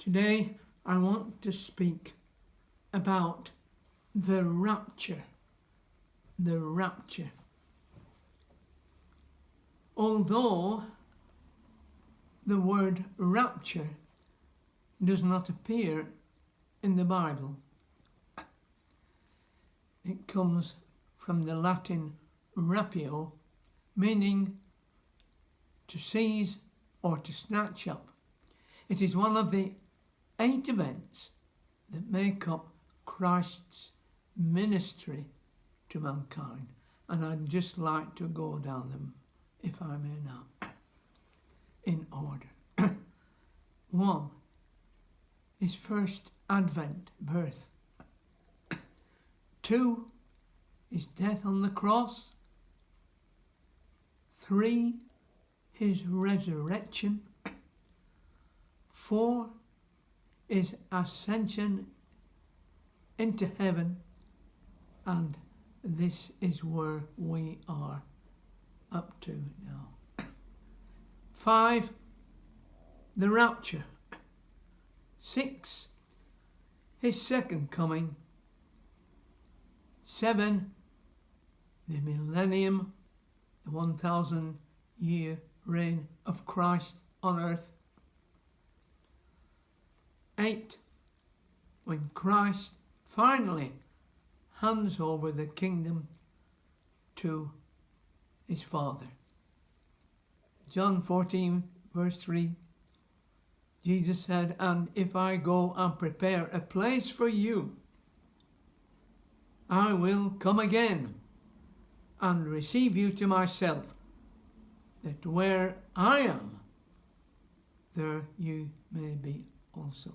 Today I want to speak about the rapture. The rapture. Although the word rapture does not appear in the Bible, it comes from the Latin rapio, meaning to seize or to snatch up. It is one of the 8 events that make up Christ's ministry to mankind, and I'd just like to go down them, if I may now, in order. 1, his first advent, birth. 2, his death on the cross. 3, his resurrection. 4, his ascension into heaven. And this is where we are up to now. 5, the rapture. 6, his second coming. 7, the millennium, the 1,000-year reign of Christ on earth. 8, when Christ finally hands over the kingdom to his Father. John 14, verse 3, Jesus said, "And if I go and prepare a place for you, I will come again and receive you to myself, that where I am, there you may be also."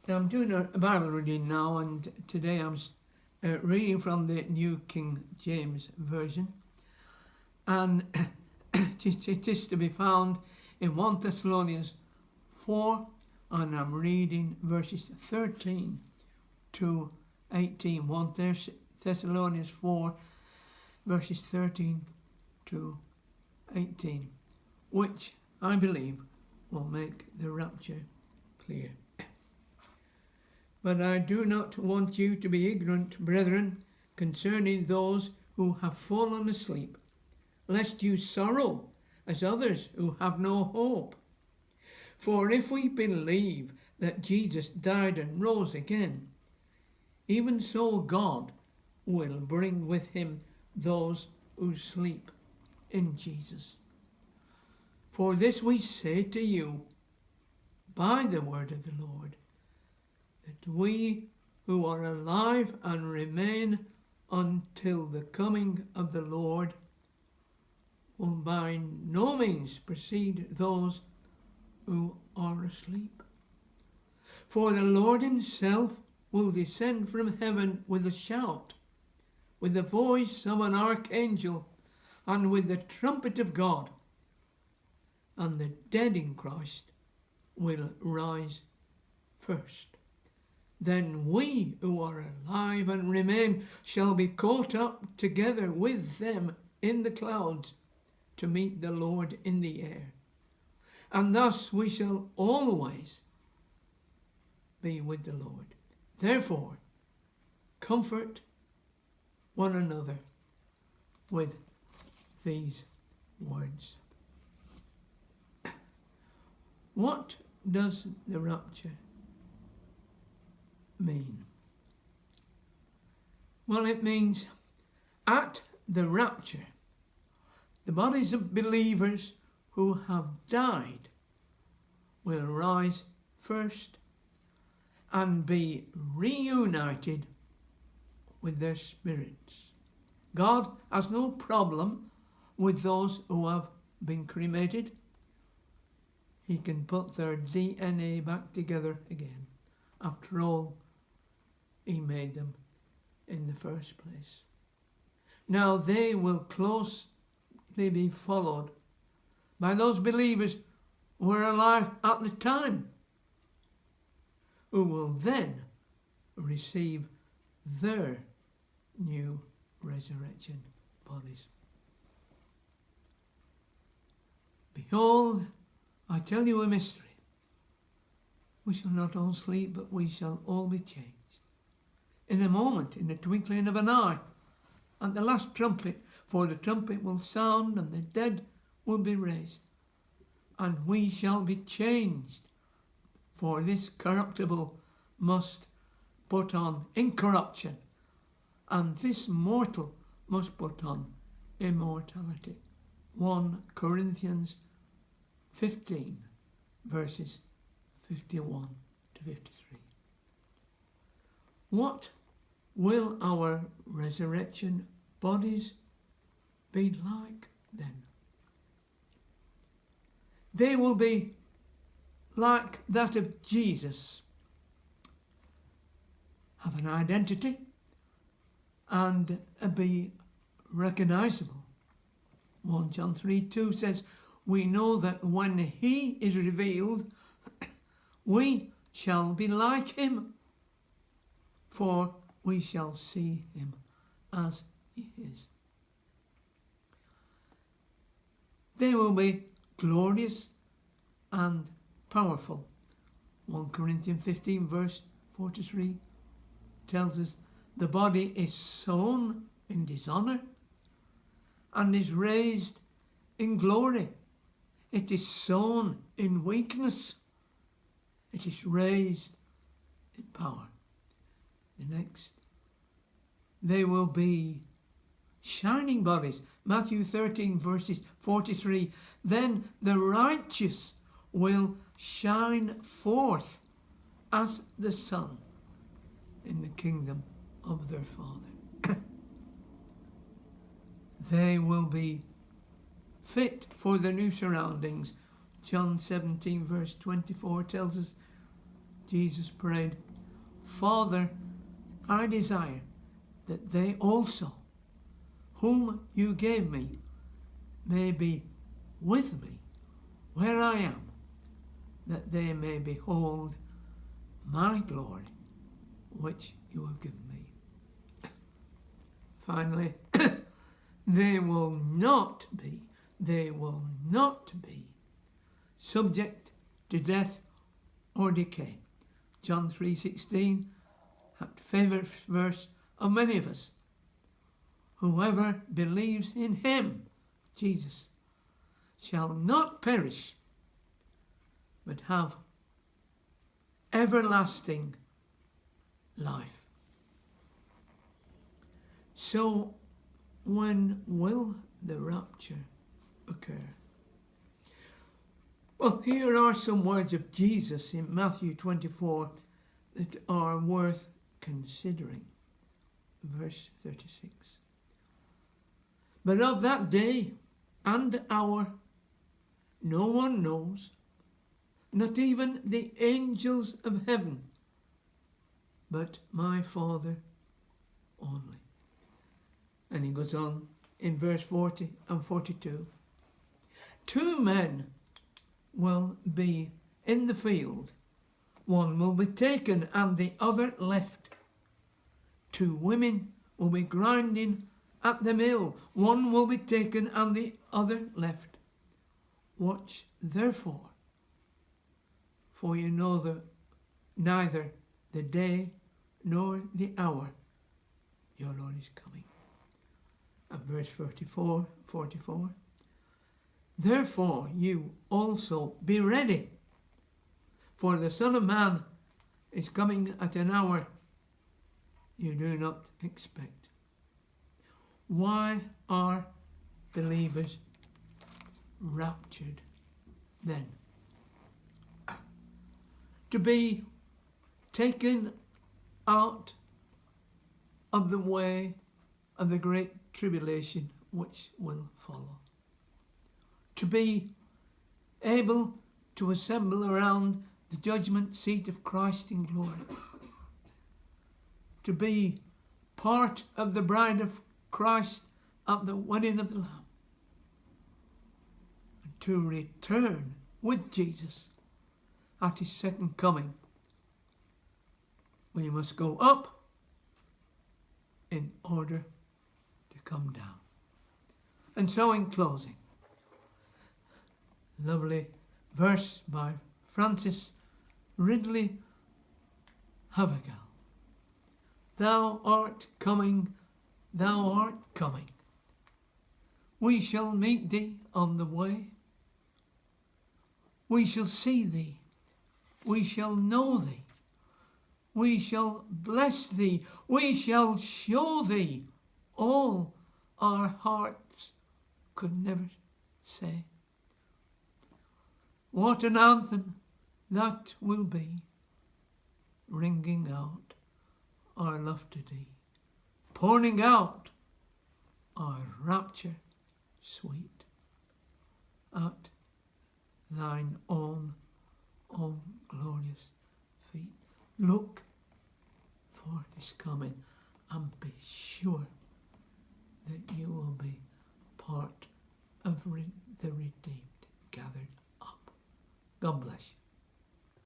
Now I'm doing a Bible reading now, and today I'm reading from the New King James Version, and it is to be found in 1 Thessalonians 4, and I'm reading verses 13 to 18. 1 Thessalonians 4, verses 13 to 18, which I believe will make the rapture clear. "But I do not want you to be ignorant, brethren, concerning those who have fallen asleep, lest you sorrow as others who have no hope. For if we believe that Jesus died and rose again, even so God will bring with him those who sleep in Jesus. For this we say to you by the word of the Lord, that we who are alive and remain until the coming of the Lord will by no means precede those who are asleep. For the Lord himself will descend from heaven with a shout, with the voice of an archangel, and with the trumpet of God, and the dead in Christ will rise first. Then we who are alive and remain shall be caught up together with them in the clouds to meet the Lord in the air. And thus we shall always be with the Lord. Therefore, comfort one another with these words." What does the rapture mean? Well, it means at the rapture, the bodies of believers who have died will rise first and be reunited with their spirits. God has no problem with those who have been cremated. He can put their DNA back together again. After all, he made them in the first place. Now they will closely be followed by those believers who were alive at the time, who will then receive their new resurrection bodies. Behold, I tell you a mystery. We shall not all sleep, but we shall all be changed. In a moment, in the twinkling of an eye, at the last trumpet, for the trumpet will sound, and the dead will be raised, and we shall be changed. For this corruptible must put on incorruption, and this mortal must put on immortality. 1 Corinthians 15, verses 51 to 53. What will our resurrection bodies be like then? They will be like that of Jesus, have an identity and be recognizable. 1 John 3:2 says, we know that when he is revealed, we shall be like him, for we shall see him as he is. They will be glorious and powerful. 1 Corinthians 15 verse 43 tells us the body is sown in dishonour and is raised in glory. It is sown in weakness. It is raised in power. The next, they will be shining bodies. Matthew 13 verses 43. Then the righteous will shine forth as the sun in the kingdom of their Father. They will be fit for the new surroundings. John 17 verse 24 tells us Jesus prayed, Father, I desire that they also, whom you gave me, may be with me where I am, that they may behold my glory, which you have given me. Finally, they will not be subject to death or decay. John 3:16, that favourite verse of many of us. Whoever believes in him, Jesus, shall not perish, but have everlasting life. So, when will the rapture occur? Well, here are some words of Jesus in Matthew 24 that are worth considering. Verse 36. But of that day and hour no one knows, not even the angels of heaven, but my Father only. And he goes on in verse 40 and 42. 2 men will be in the field. One will be taken and the other left. 2 women will be grinding at the mill. One will be taken and the other left. Watch therefore, for you know neither the day nor the hour your Lord is coming. And verse 44. Therefore you also be ready, for the Son of Man is coming at an hour you do not expect. Why are believers raptured then? To be taken out of the way of the great tribulation which will follow. To be able to assemble around the judgment seat of Christ in glory. To be part of the bride of Christ at the wedding of the Lamb. And to return with Jesus at his second coming. We must go up in order to come down. And so in closing, lovely verse by Francis Ridley Havergal. Thou art coming, thou art coming. We shall meet thee on the way. We shall see thee. We shall know thee. We shall bless thee. We shall show thee all our hearts could never say. What an anthem that will be, ringing out our love to thee, pouring out our rapture sweet at thine own glorious feet. Look for his coming and be sure that you will be part of the redeemed gathered up. God bless you.